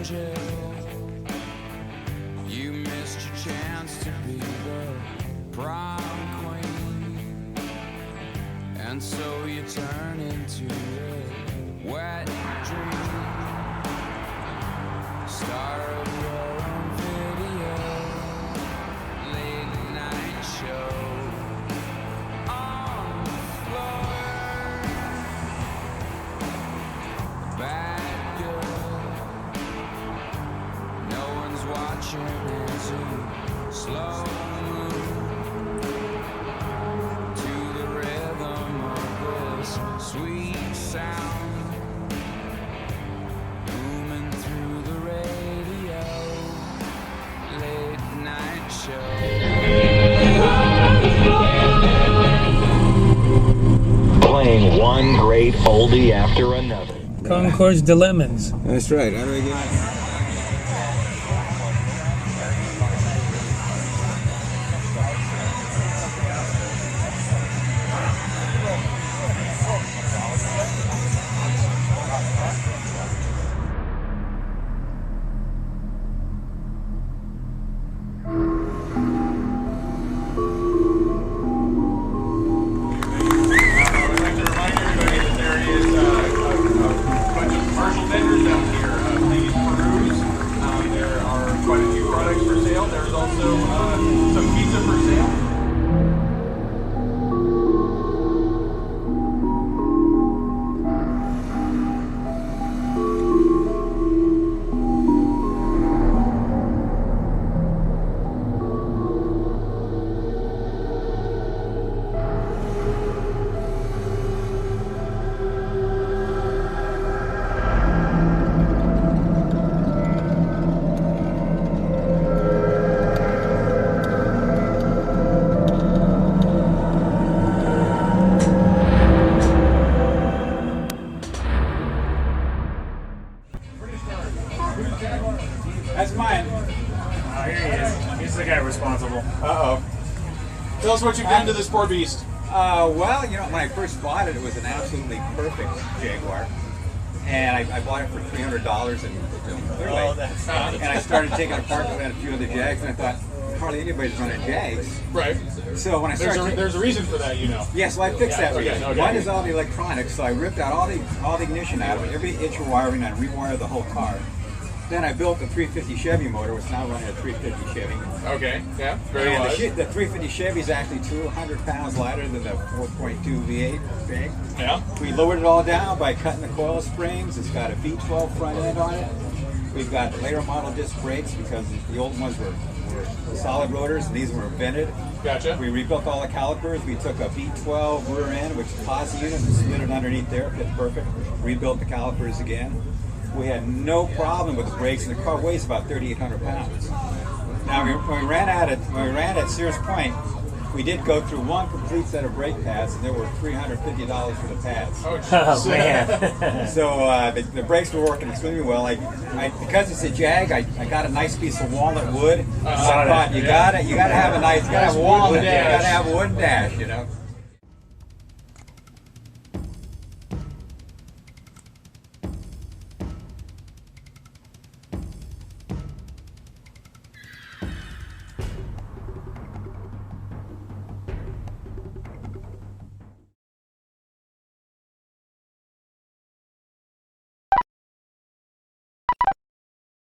angel. You missed your chance to be the prom queen, and so you turn into a wet dream, star of your own video, late night show on the floor. Bad girl, no one's watching as you slow move to the rhythm of this sweet sound, booming through the radio, late night show. Playing one great oldie after another. Concours de Lemons. That's right. How do we get? That's mine. Oh, here he is. He's the guy responsible. Uh-oh. Tell us what you've done to this poor beast. Well, you know, when I first bought it, it was an absolutely perfect Jaguar. And I bought it for $300 in Clear Lake. That's and I started taking it apart and I had a few other Jags, and I thought, hardly anybody's running Jags. Right. So when I started... There's a reason for that, you know. Yes, well, I fixed that reason. Okay. One is all the electronics, so I ripped out all the ignition out of it, every inch of wiring, and I rewired the whole car. Then I built the 350 Chevy motor, which is now running a 350 Chevy. Okay, yeah, very And wise. the 350 Chevy is actually 200 pounds lighter than the 4.2 V8 big. Yeah. We lowered it all down by cutting the coil springs. It's got a V12 front end on it. We've got later model disc brakes because the old ones were solid rotors and these were vented. Gotcha. We rebuilt all the calipers. We took a V12 rear end, which is a posi unit, and slid it underneath there, fit perfect. Rebuilt the calipers again. We had no problem with the brakes, and the car weighs about 3,800 pounds. Now, when we ran at Sears Point, we did go through one complete set of brake pads, and they were $350 for the pads. Oh, man. So the brakes were working extremely well. Because it's a Jag, I got a nice piece of walnut wood. So I thought you gotta have a nice, you gotta have walnut, you gotta have a wooden dash, you know.